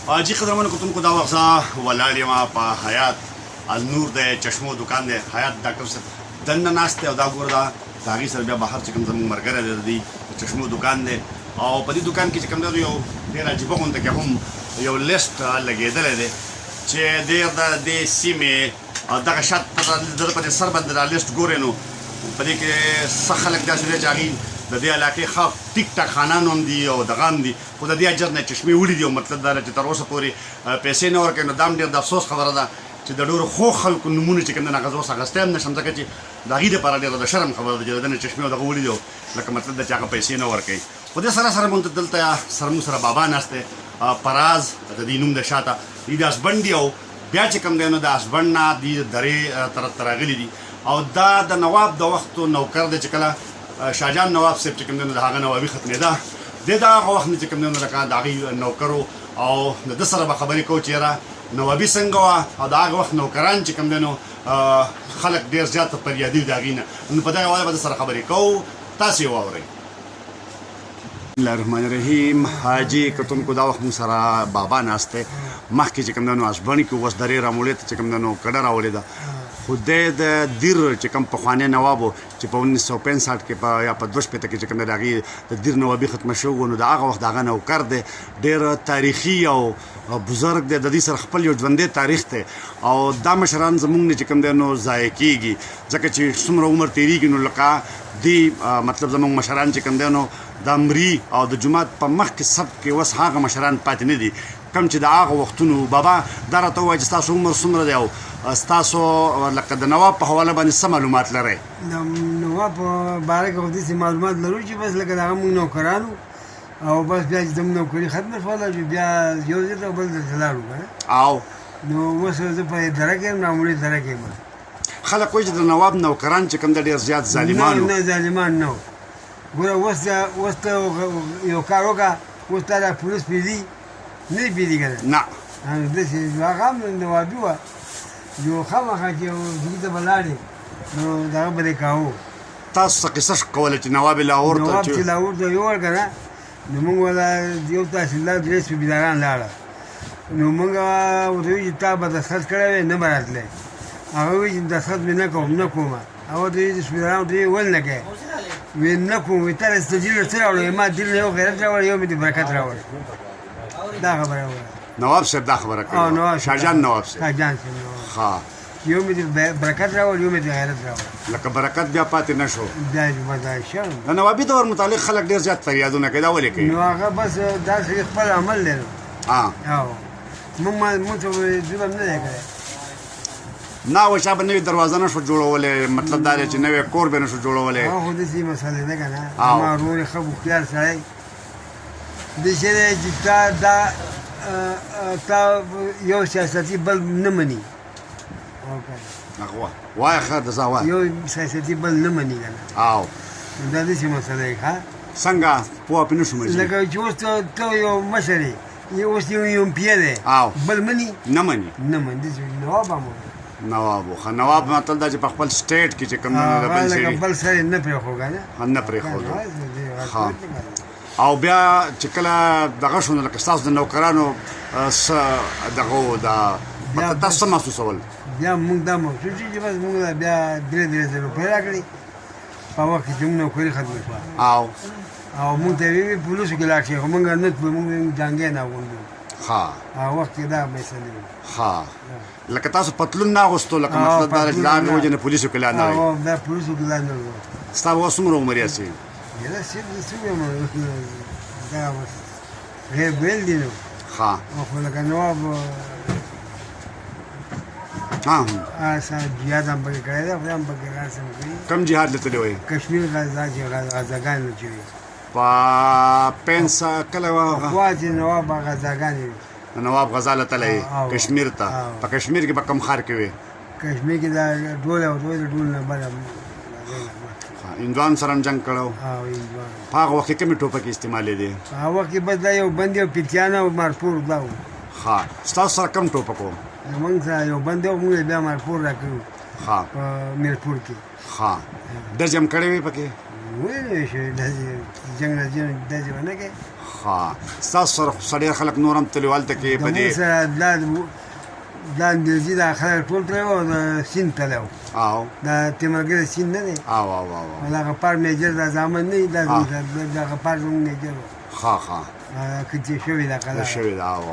جی قدرمنو کتونکو دا وخت زه ولاړ یم په حیات النور د چشمو دکان دی حیات ډاکټر صاحب دننه ناست دی او دا ګوره دا د هغې سره بیا بهر چې کوم زموږ ملګری دی د دې د چشمو دکان دی او په دې دکان کې چې کوم دی یو ډېر عجیبه غونډه کې هم یو لیست لګېدلی دی چې ډېر د دې سیمې دغه شاته د په دې سر باندې دا لیست ګورې نو په دې کې څه خلک داسې دی چې هغوی د دې علاقې ښه ټیک ټاک خانان هم دي او دغه هم دي خو د دې اجر نه چشمې وړي دي او مطلب دا چې تر اوسه پورې پیسې نه ورکوي نو دا هم ډېر د افسوس خبره ده چې د ډېرو ښو خلکو نومونه چې کوم دی هغه زه اوس اخیستی هم نه شم ځکه چې د هغې دپاره ډېره د شرم خبره ده چې د ده نه چشمې او دغه وړي دي او لکه مطلب ده چې هغه پیسې نه ورکوي خو دې سره سره مونږ ته دلته سره مونږ سره بابا ناست دی پراز د دې نوم د شاته دې د هسبنډ دي او بیا چې کوم دی نو د هسبنډ نه دې درې طرف ته راغلي دي او دا د نواب د وختو نوکر دی چې کله شاهجان نواب صاحب چې کوم دی نو د هغه نوابي ختمېده دی د هغه وخت نه چې کوم دی نو لکه د هغې نوکرو او د ده سره به خبرې کوو چې یاره نوابي څنګه وه او د هغه وخت نوکران چې کوم دی نو خلک ډېر زیات فریادي دي د هغې نه نو په دغه واله به د سره خبرې کوو تاسې یې واورئ بسم الله الرحمن الرحیم حاجي کتونکو دا وخت مونږ سره بابا ناست دی مخکې چې کوم دی نو هسبنډ کې اوس درې راموړې ته چې کوم دی نو کډه راولې ده خو دی د دیر چې کوم پخوانی نواب و چې په 1965 کې یا په 2 کې چې کوم دی د هغې د دیر نوابي ختمه شوې وه نو د هغه وخت د هغه نوکر دی ډېر تاریخي او بزرګ دی د دې سره خپل یو ژوندی تاریخ دی او دا مشران زموږ نه چې کوم دی نو ضایع کېږي ځکه چې څومره عمر تېرېږي نو لکه دې مطلب زموږ مشران چې کوم دی نو د مري او د جومات په مخکې سب کې اوس هغه مشران پاتې نه دي کم چې د هغه وختونو بابا دا راته ووایه چې ستاسو عمر څومره دی او ستاسو لکه د نواب په حواله باندې څه معلومات لرئ د نواب په باره کې خو داسې معلومات لرو چې بس لکه د هغه مونږ نوکران او بس بیا چې زموږ نوکري ختمه شوله چې بیا یو ځای ته بل ځای ته لاړو که او نو اوس زه په اداره کې یم ناموړې اداره کې یم خلک وایي چې د نواب نوکران چې کوم دی ډېر زیات ظالمان وو نه ظالمان نه وو ګوره اوس ته یو کار وکړه اوس تا دا پولیس پرېږدي نه دي پرېږدي که نه داسې هغه هم نوابي وه یو خامخا چې یو ځای ته به لاړې نو دغه به دې کاوه تاسو څه قصه کوله چې نواب لاهور ته نواب چې لاهور ته یوړ که نه نو موږ ولا یو تحصیلدار درې صوبیداران لاړه نو موږ ورته وایي چې تا به دستخط کړی وی نه به راتلی هغه وایي چې دستخط مې نه کوم نه کومه هغه ورته وایي چې صوبیداران ورته ولې نه کوې وی نه کوم وی تا رستجیل څه راوړی ما دل نه یو غیرت راوړی یو مې د برکت راوړی دا خبره وه نواب صاحب دا خبره کوي شاهجان نواب صاحب شاهجان صاحب ها یو مې د برکت راوړ یو مې د غیرت راوړ لکه برکت بیا پاتې نه شو بیا به شو د نوابي دور متعلق خلک ډېر زیات فریادونه کوي دا ولې کوي نو هغه بس دا سړي خپل عمل دی او موږ ته ظلم نه دی کړی نه و چا به نوې دروازه نه شو جوړولی مطلب دا دی چې نوی کور به نه شو جوړولی هغه خو داسې مسلې ده که نه زما ورور یې ښه هوښیار سړی داسې دی چې تا یو سیاستي بل نه مني هغه وایه ښه د ځه وایه یو سیاستي بل نه مني که نه او دا داسې مسله یې ښه څنګه پوه پرې نه شو مجلې لکه چې اوس ته یو مشر یې اوس یو امپیه دی بل مني نه مني نه مني داسې نواب هم نواب ښه نواب مطلب دا چې په خپل سټیټ کې چې کوم د بل سړي بل سړی نه پرېښود که نه نه پرېښود او بیا چې کله دغه شو نو لکه ستاسو د نوکرانو څه دغه و دا تاسو څه محسوسول بیا موږ دا محسوس چې بس موږ بیا درې زره روپۍ راکړې په وخت کې چې موږ نوکري ختمه شوه او موږ ته یې ویل پولیسو کې لاړ شئ خو موږ نه تلو موږ جانګۍ نه اغوندو هغه وخت کې دا مسلې وې ښه لکه تاسو پتلون نه اغوستو لکه مطلب دا چې د هغې وجې نه پولیسو کې لاړ نه وئ دا پولیسو کې لاړ نه وئ ستا به اوس څومره عمر یاست یاره صرف څه ویم دا غیر ویل دي نو ښه خو لکه نواب جهاد هم پکې کړی دی خدای هم پکې راس هم کړي کوم جهاد له تللی وئ کشمیر غزا چې غزاګانې چې وي په پنسا کله وه پخوا چې نواب غزاګانې وي د نواب غزا له تللی کشمیر ته په کشمیر کې به کوم ښار کې وې کشمیر کې دا ډول او ډول نه بله هندوان سره هم جنګ کړی و په هغه وخت کې کومې ټوپکې استعمالېدې په هغه وخت کې بس دا یو بند یو پیتیانه او مارپور دا و ښه ستاسو سره کوم ټوپک و زموږ سره یو بند و موږ بیا مارپور راکړی و په میرپور کې ښه ډزې هم کړی وې پکې ولې شي داسې جنګ نه داسې ونه کوې ها ستاسو سره خو ډېر خلک نور هم تللي هلته کې په زموږ دې سره دا انګریزي دا خلک ټول تللی وو او د سیند تللی وو او دا تیمرګي سیند نه دی او او او او دا غفار میجر دا زامن نه دی دا غفار زموږ میجر وو ها ها کچې شوې دا کله شوې ده او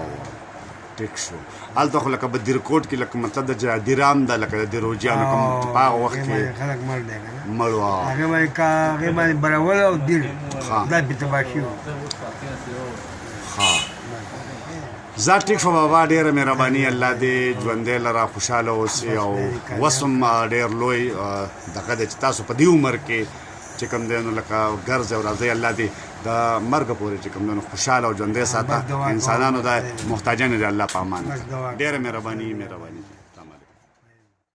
ټیک شو هلته خو لکه بدرکوټ کې لکه مطلب د جادیرام ده لکه د روجیانو کوم په هغه وخت کې خلک مړ دی که نه مړ وه هغې باندې برول او دیر ها. دا پې تباه شوي وو ها زه ټیک شو بابا ډېره مهرباني الله دې ژوندی لره خوشحاله اوسې او وس هم ډېر لوی دغه دی چې تاسو په دې عمر کې چې کوم دی نو لکه ګرځئ او راځئ الله دې د مرګه پورې چې کوم دی نو خوشحاله او ژوندی ساته انسانانو د محتاجانو د الله په امان ډېره مهرباني